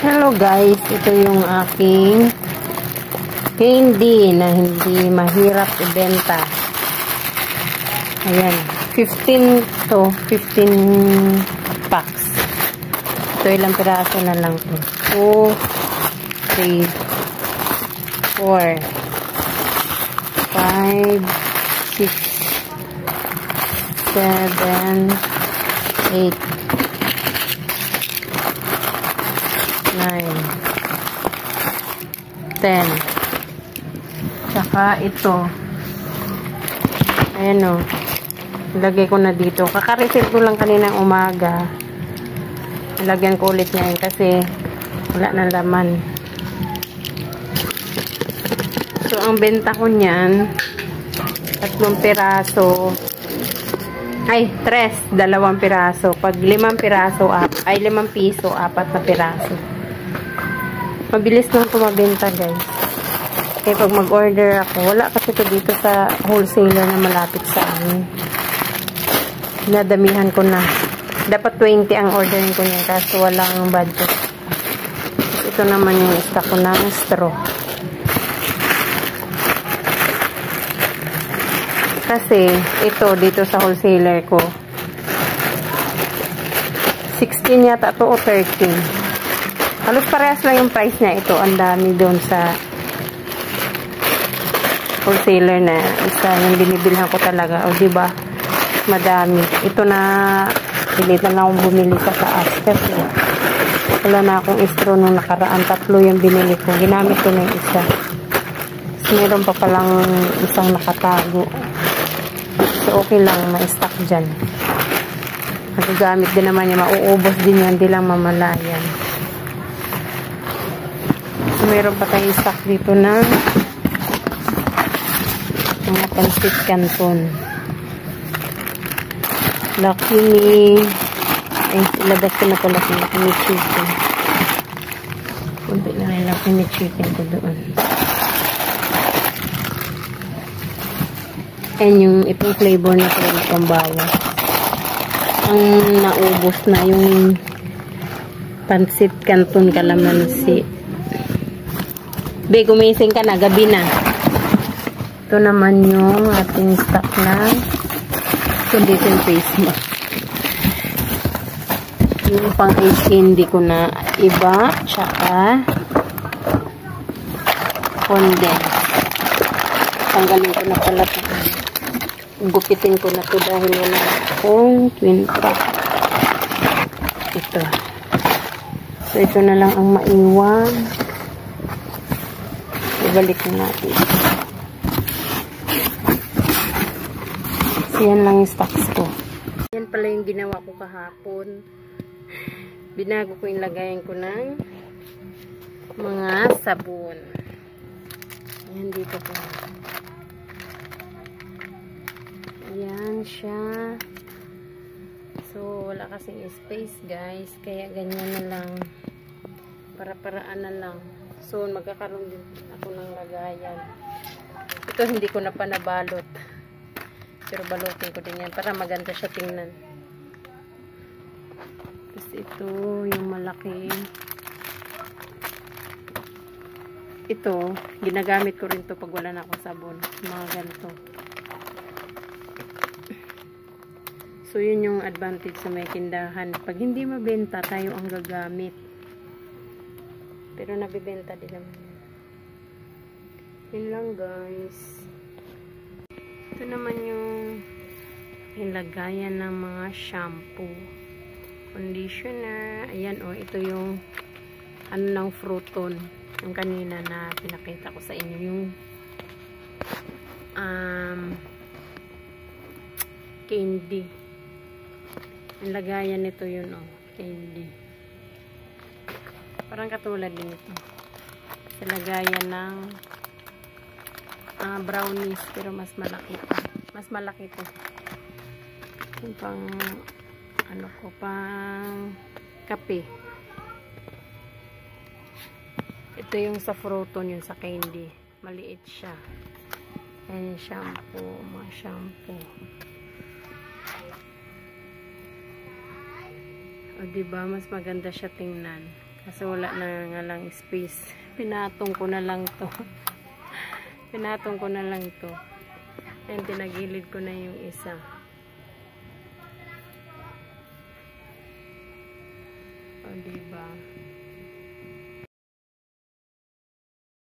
Hello guys, ito yung aking candy na hindi mahirap ibenta. Ayan, 15 to 15 packs. Ito ilang piraso na lang to. 2, 3, 4, 5, 6, 7, 8, 9, 10. Tsaka ito. Ayan o. Ilagay ko na dito. Kaka-refill ko lang kaninang umaga. Ilagyan ko ulit ngayon kasi wala na laman. So, ang benta ko niyan 3 piraso. Ay, 2 piraso. Pag 5 piraso, 5 piso, 4 na piraso. Mabilis lang ito mabenta, guys. Kaya pag mag-order ako, wala kasi ito dito sa wholesaler na malapit sa amin. Nadamihan ko na. Dapat 20 ang ordering ko niya kasi walang budget. Ito naman yung stock ko ng straw. Kasi ito dito sa wholesaler ko 16 yata to o 13. Halos parehas lang yung price niya. Ito ang dami doon sa wholesaler na isa yung binibilhan ko talaga. O diba? Madami. Ito na pilitan lang akong bumili sa taas kasi wala na akong straw nung nakaraan. 3 yung binili ko. Ginamit ko na yung isa. So, meron pa palang isang nakatago. So, okay lang. Ma-stock dyan. Magagamit din naman yung mauubos din yan. Hindi lang mamalayan. So, meron pa tayong stock dito na mga pansit canton. Lucky Me. Ay, ilabas ko na pala sa Lucky Me chicken. Kunti na yung Lucky Me chicken ko doon. And yung itong flavor na ito na pambawa. Ang naubos na yung pansit canton kalamansi. Be, gumising ka na. Gabi na. Ito naman yung ating stock na condition face mask. Yung pang ice candy ko na iba. Tsaka condense. Tanggalin ko na pala ito. Gupitin ko na ito dahil wala akong twin pack. Ito. So, ito na lang ang maiwan. Ibalik na natin. So, yan lang yung stocks ko. Yan pala yung ginawa ko kahapon. Binago ko yung lagayan ko ng mga sabon. Yan dito ko. Yan siya. So, wala kasing space, guys. Kaya ganyan na lang. Para-paraan na lang. So, magkakaroon din ako ng lagayan. Ito, hindi ko na pa nabalot. Pero balutin ko din yan para maganda siya tingnan. Tapos ito, yung malaki. Ito, ginagamit ko rin to pag wala na akong sabon. Mga ganito. So, yun yung advantage sa may tindahan. Pag hindi mabenta, tayo ang gagamit. Pero nabibenta din naman. Yun lang, guys. Ito naman yung lagayan ng mga shampoo. Conditioner. Ayan, oh. Ito yung ano ng Fruiton. Yung kanina na pinakita ko sa inyo. Yung candy. Yung lagayan nito yun, oh. Candy. Parang katulad din ito. Sa lagayan ng brownies. Pero mas malaki ito. Mas malaki ito. Yung pang ano ko, pang kape. Ito yung sa Fruiton, yung sa candy. Maliit siya. Ayan yung shampoo. Mga shampoo. O, diba? Mas maganda siya tingnan. Kasi wala na nga lang space. Pinatong ko na lang to. Pinatong ko na lang to. And tinagilid ko na yung isa. O, diba?